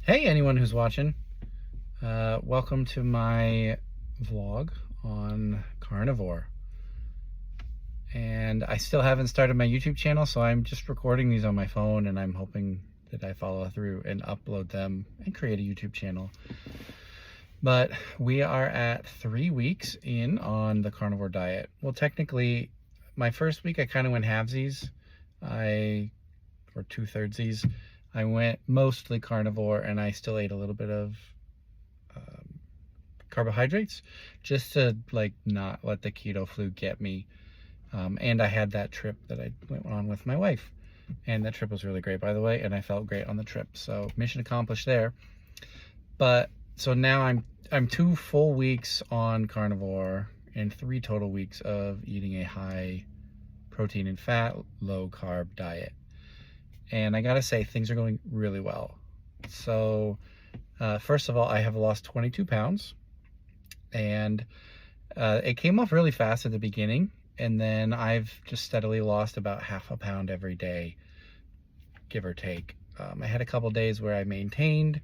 Hey, anyone who's watching. Welcome to my vlog on Carnivore. And I still haven't started my YouTube channel, so I'm just recording these on my phone, and I'm hoping that I follow through and upload them and create a YouTube channel. But we are at 3 weeks in on the carnivore diet. Well, technically, my first week I kind of went halvesies. Or two-thirdsies. I went mostly carnivore, and I still ate a little bit of carbohydrates just to like not let the keto flu get me. And I had that trip that I went on with my wife, and that trip was really great, by the way, and I felt great on the trip, so mission accomplished there. But so now I'm 2 full weeks on carnivore and 3 total weeks of eating a high protein and fat, low carb diet. And I gotta say, things are going really well. So first of all, I have lost 22 pounds, and it came off really fast at the beginning, and then I've just steadily lost about half a pound every day, give or take. I had a couple days where I maintained,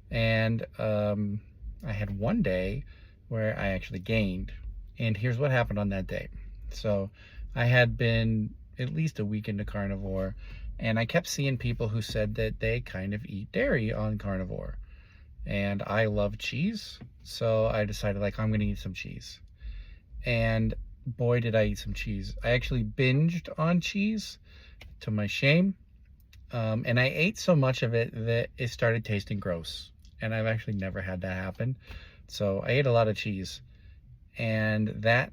and I had one day where I actually gained. And here's what happened on that day. So I had been at least a week into carnivore, and I kept seeing people who said that they kind of eat dairy on carnivore. And I love cheese, so I decided, like, I'm gonna eat some cheese. And boy, did I eat some cheese. I actually binged on cheese, to my shame. And I ate so much of it that it started tasting gross. And I've actually never had that happen. So I ate a lot of cheese. And that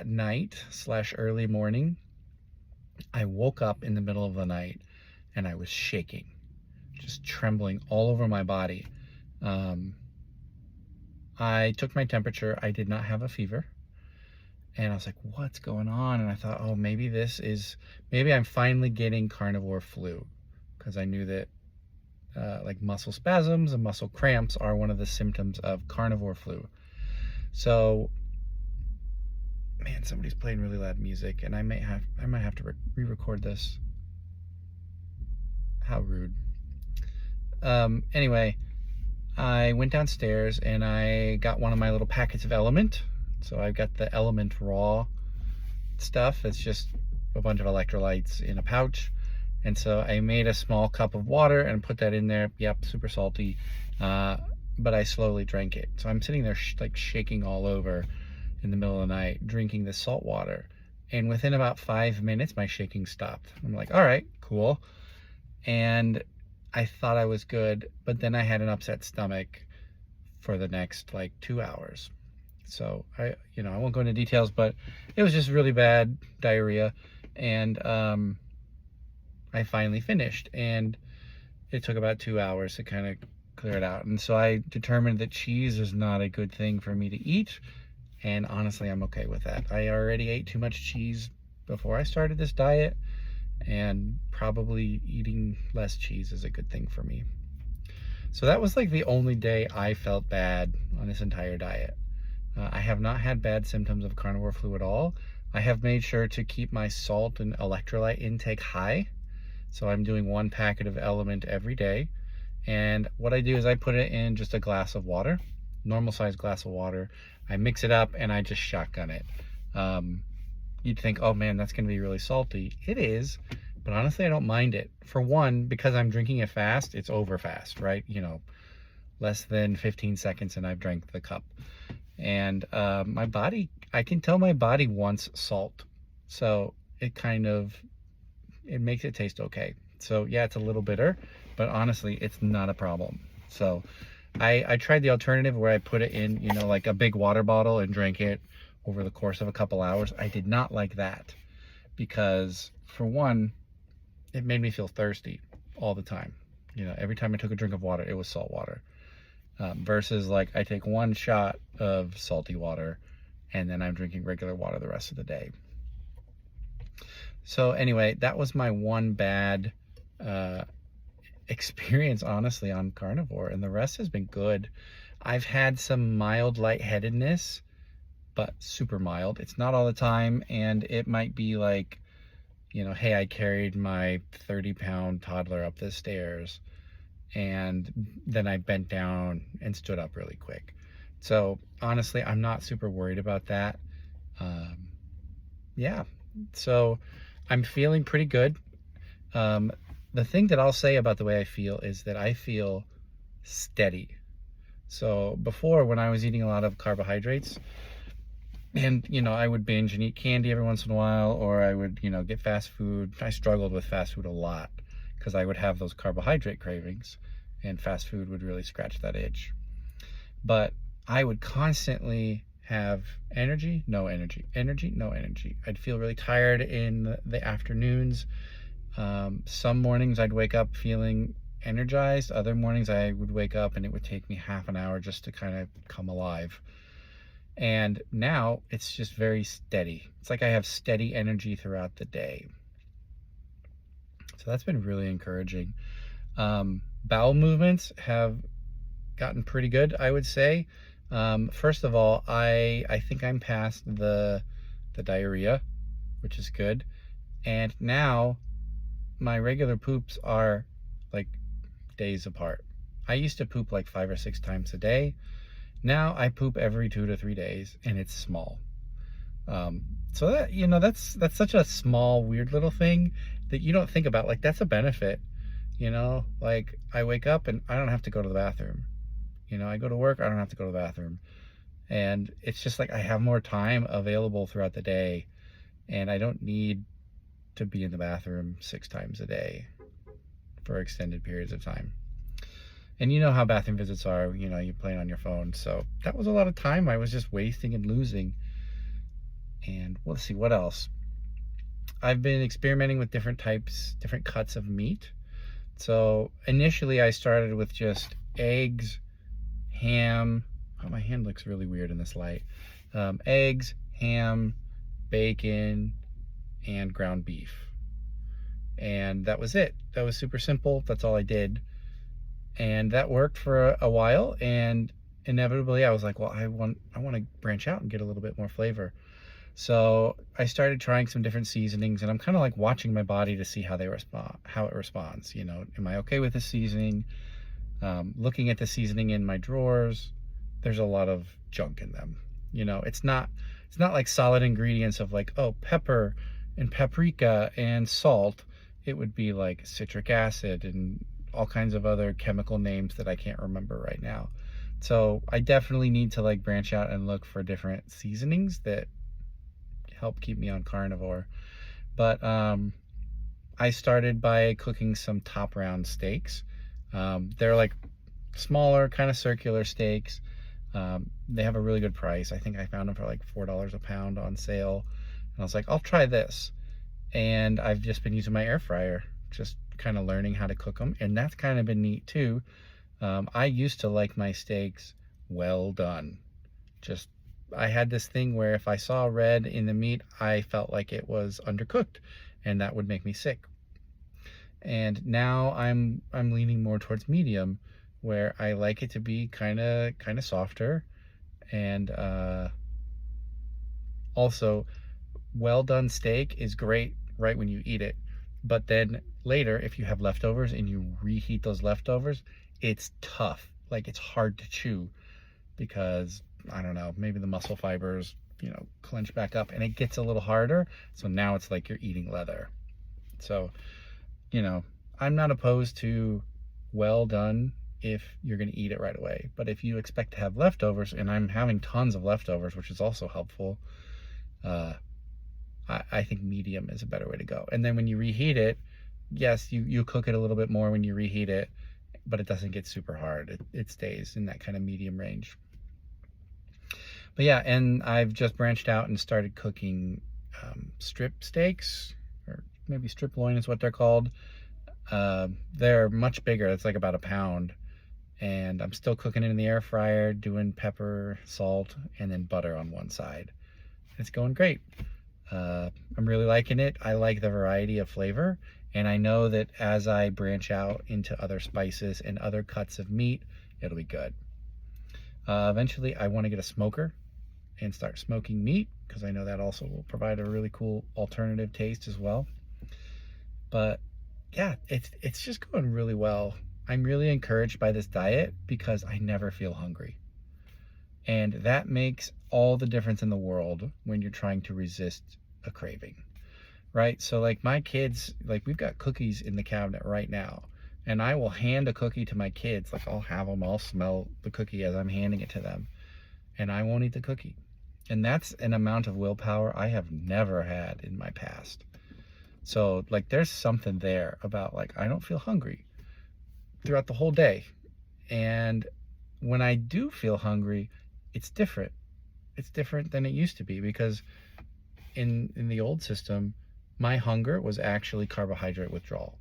night / early morning, I woke up in the middle of the night and I was shaking, just trembling all over my body. I took my temperature. I did not have a fever. And I was like, what's going on? And I thought, oh, maybe I'm finally getting carnivore flu, because I knew that like muscle spasms and muscle cramps are one of the symptoms of carnivore flu. So, man, somebody's playing really loud music, and I might have to re-record this. How rude. Anyway, I went downstairs and I got one of my little packets of Element. So I've got the Element Raw stuff. It's just a bunch of electrolytes in a pouch. And so I made a small cup of water and put that in there. Yep, super salty. But I slowly drank it. So I'm sitting there like shaking all over in the middle of the night, drinking this salt water. And within about 5 minutes, my shaking stopped. I'm like, all right, cool. And I thought I was good, but then I had an upset stomach for the next like 2 hours. So I won't go into details, but it was just really bad diarrhea. And I finally finished, and it took about 2 hours to kind of clear it out. And so I determined that cheese is not a good thing for me to eat. And honestly, I'm okay with that. I already ate too much cheese before I started this diet, and probably eating less cheese is a good thing for me. So that was like the only day I felt bad on this entire diet. I have not had bad symptoms of carnivore flu at all. I have made sure to keep my salt and electrolyte intake high. So I'm doing 1 packet of Element every day. And what I do is I put it in just a glass of water, normal sized glass of water. I mix it up and I just shotgun it. You'd think, oh man, that's gonna be really salty. It is, but honestly, I don't mind it. For one, because I'm drinking it fast, it's over fast, right? Less than 15 seconds and I've drank the cup. And my body, I can tell my body wants salt. So it makes it taste okay. So yeah, it's a little bitter, but honestly, it's not a problem. So I tried the alternative where I put it in, like a big water bottle and drank it over the course of a couple hours. I did not like that because, for one, it made me feel thirsty all the time. Every time I took a drink of water, it was salt water. Versus like I take 1 shot of salty water and then I'm drinking regular water the rest of the day. So anyway, that was my one bad experience, honestly, on carnivore, and the rest has been good. I've had some mild lightheadedness, but super mild. It's not all the time, and it might be like, hey, I carried my 30-pound toddler up the stairs and then I bent down and stood up really quick. So honestly, I'm not super worried about that. Um, yeah, so I'm feeling pretty good. Um, the thing that I'll say about the way I feel is that I feel steady. So before, when I was eating a lot of carbohydrates, and I would binge and eat candy every once in a while, or I would get fast food. I struggled with fast food a lot because I would have those carbohydrate cravings, and fast food would really scratch that itch. But I would constantly have energy, no energy, energy, no energy. I'd feel really tired in the afternoons. Some mornings I'd wake up feeling energized. Other mornings I would wake up and it would take me half an hour just to kind of come alive. And now it's just very steady. It's like I have steady energy throughout the day. So that's been really encouraging. Bowel movements have gotten pretty good, I would say. First of all, I think I'm past the diarrhea, which is good. And now my regular poops are like days apart. I used to poop like 5 or 6 times a day. Now I poop every 2 to 3 days, and it's small. So that that's such a small, weird little thing that you don't think about. Like, that's a benefit. Like, I wake up and I don't have to go to the bathroom. I go to work, I don't have to go to the bathroom. And it's just like I have more time available throughout the day, and I don't need to be in the bathroom 6 times a day for extended periods of time. And you know how bathroom visits are, you're playing on your phone. So that was a lot of time I was just wasting and losing. And let's see, what else? I've been experimenting with different cuts of meat. So initially I started with just eggs, ham. Oh, my hand looks really weird in this light. Eggs, ham, bacon, and ground beef. And that was it. That was super simple. That's all I did. And that worked for a while, and inevitably I was like, well, I want to branch out and get a little bit more flavor. So I started trying some different seasonings, and I'm kind of like watching my body to see how it responds. Am I okay with the seasoning? Looking at the seasoning in my drawers, there's a lot of junk in them. It's not like solid ingredients of like, oh, pepper and paprika and salt. It would be like citric acid and all kinds of other chemical names that I can't remember right now. So I definitely need to like branch out and look for different seasonings that help keep me on carnivore. But I started by cooking some top round steaks. They're like smaller, kind of circular steaks. They have a really good price. I think I found them for like $4 a pound on sale. And I was like, I'll try this. And I've just been using my air fryer, just kind of learning how to cook them. And that's kind of been neat too. I used to like my steaks well done. I had this thing where if I saw red in the meat, I felt like it was undercooked, and that would make me sick. And now I'm leaning more towards medium, where I like it to be kind of softer, and also well done steak is great right when you eat it, but then later if you have leftovers and you reheat those leftovers, it's tough. Like, it's hard to chew because, I don't know, maybe the muscle fibers clench back up, and it gets a little harder. So now it's like you're eating leather. So I'm not opposed to well done if you're going to eat it right away. But if you expect to have leftovers, and I'm having tons of leftovers, which is also helpful, I think medium is a better way to go. And then when you reheat it, yes, you cook it a little bit more when you reheat it, but it doesn't get super hard. It stays in that kind of medium range. But yeah, and I've just branched out and started cooking strip steaks, or maybe strip loin is what they're called. They're much bigger. It's like about a pound. And I'm still cooking it in the air fryer, doing pepper, salt, and then butter on one side. It's going great. I'm really liking it. I like the variety of flavor. And I know that as I branch out into other spices and other cuts of meat, it'll be good. Eventually, I want to get a smoker and start smoking meat, because I know that also will provide a really cool alternative taste as well. But yeah, it's just going really well. I'm really encouraged by this diet because I never feel hungry. And that makes all the difference in the world when you're trying to resist a craving, right? So like my kids, like we've got cookies in the cabinet right now, and I will hand a cookie to my kids. Like I'll have them, I'll smell the cookie as I'm handing it to them, and I won't eat the cookie. And that's an amount of willpower I have never had in my past. So like there's something there about like I don't feel hungry throughout the whole day. And when I do feel hungry, it's different. It's different than it used to be, because in the old system, my hunger was actually carbohydrate withdrawal.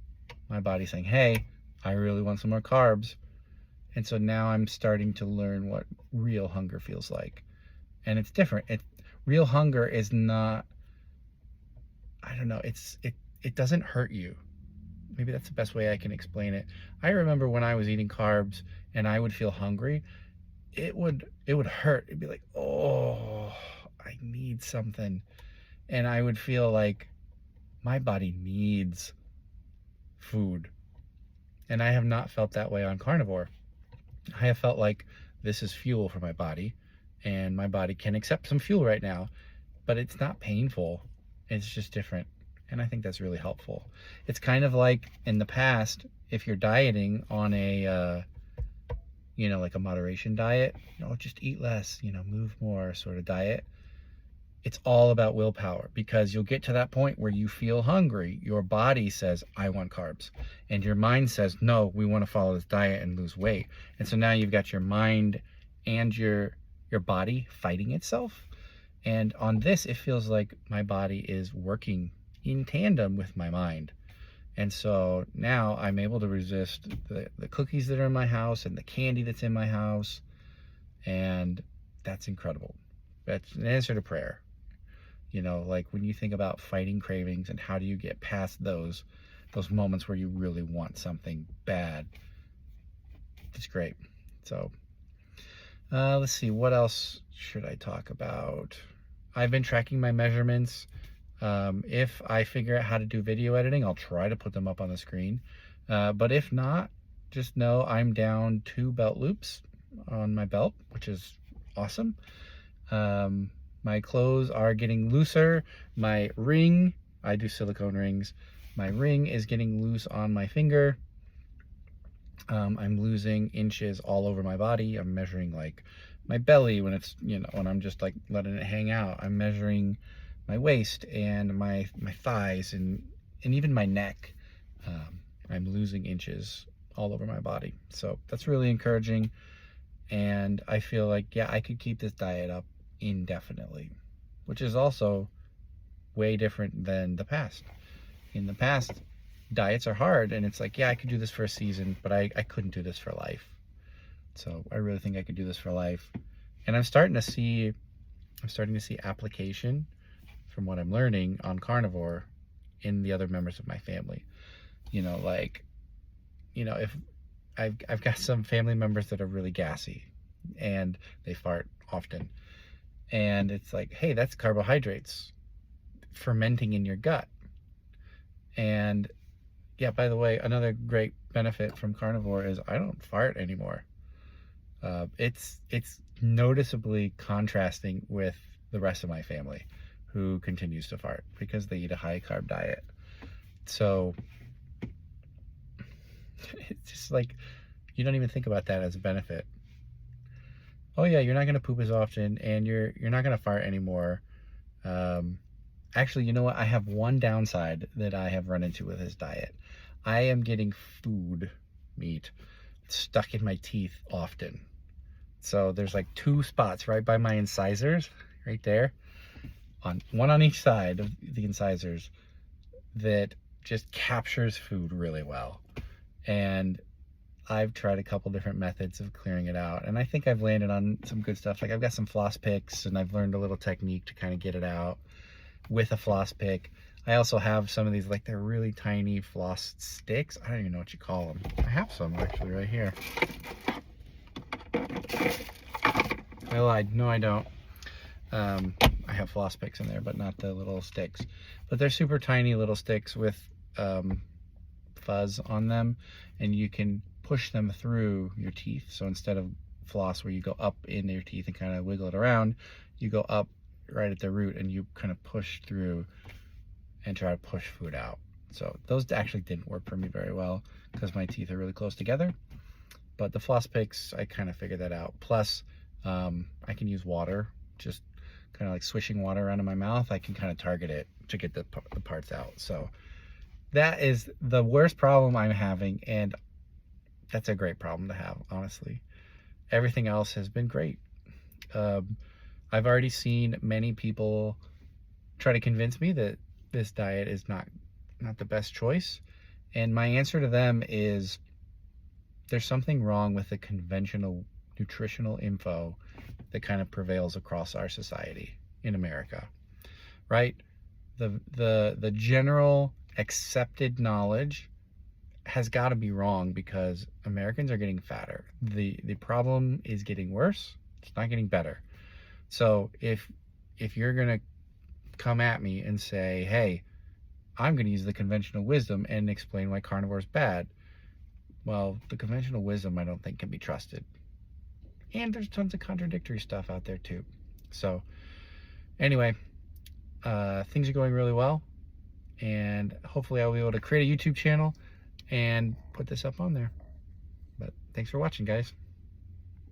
My body saying, hey, I really want some more carbs. And so now I'm starting to learn what real hunger feels like. And it's different. Real hunger is not, I don't know, it doesn't hurt you. Maybe that's the best way I can explain it. I remember when I was eating carbs and I would feel hungry, it would hurt. It'd be like, oh, I need something. And I would feel like my body needs food. And I have not felt that way on carnivore. I have felt like this is fuel for my body, and my body can accept some fuel right now, but it's not painful. It's just different. And I think that's really helpful. It's kind of like in the past, if you're dieting on a, like a moderation diet, just eat less, move more sort of diet. It's all about willpower, because you'll get to that point where you feel hungry. Your body says, I want carbs. And your mind says, no, we want to follow this diet and lose weight. And so now you've got your mind and your body fighting itself. And on this, it feels like my body is working in tandem with my mind. And so now I'm able to resist the cookies that are in my house and the candy that's in my house. And that's incredible. That's an answer to prayer. Like when you think about fighting cravings and how do you get past those moments where you really want something bad, it's great. So let's see, what else should I talk about? I've been tracking my measurements. If I figure out how to do video editing, I'll try to put them up on the screen. But if not, just know I'm down 2 belt loops on my belt, which is awesome. My clothes are getting looser. My ring, I do silicone rings. My ring is getting loose on my finger. I'm losing inches all over my body. I'm measuring like my belly when it's, when I'm just like letting it hang out. I'm measuring my waist and my thighs and even my neck. I'm losing inches all over my body. So that's really encouraging. And I feel like, yeah, I could keep this diet up indefinitely, which is also way different than the past. In the past, diets are hard, and it's like, yeah, I could do this for a season, but I couldn't do this for life. So I really think I could do this for life. And I'm starting to see application from what I'm learning on carnivore in the other members of my family. If I've got some family members that are really gassy and they fart often. And it's like, hey, that's carbohydrates fermenting in your gut. And yeah, by the way, another great benefit from carnivore is I don't fart anymore. It's noticeably contrasting with the rest of my family who continues to fart because they eat a high carb diet. So it's just like, you don't even think about that as a benefit. Oh yeah, you're not going to poop as often, and you're not going to fart anymore. Actually, you know what? I have one downside that I have run into with this diet. I am getting meat, stuck in my teeth often. So there's like 2 spots right by my incisors, right there, one on each side of the incisors, that just captures food really well. And I've tried a couple different methods of clearing it out, and I think I've landed on some good stuff. Like I've got some floss picks, and I've learned a little technique to kind of get it out with a floss pick. I also have some of these, like they're really tiny floss sticks. I don't even know what you call them. I have some actually right here. I lied. No, I don't. I have floss picks in there, but not the little sticks. But they're super tiny little sticks with fuzz on them, and you can push them through your teeth. So instead of floss where you go up in your teeth and kind of wiggle it around, you go up right at the root and you kind of push through and try to push food out. So those actually didn't work for me very well because my teeth are really close together. But the floss picks, I kind of figured that out. Plus, I can use water, just kind of like swishing water around in my mouth. I can kind of target it to get the parts out. So that is the worst problem I'm having, and that's a great problem to have, honestly. Everything else has been great. I've already seen many people try to convince me that this diet is not the best choice. And my answer to them is there's something wrong with the conventional nutritional info that kind of prevails across our society in America, right? The general accepted knowledge has got to be wrong because Americans are getting fatter. The problem is getting worse. It's not getting better. So if you're gonna come at me and say, hey, I'm gonna use the conventional wisdom and explain why carnivore is bad, well, the conventional wisdom I don't think can be trusted. And there's tons of contradictory stuff out there too. So anyway, things are going really well, and hopefully I'll be able to create a YouTube channel and put this up on there. But thanks for watching, guys.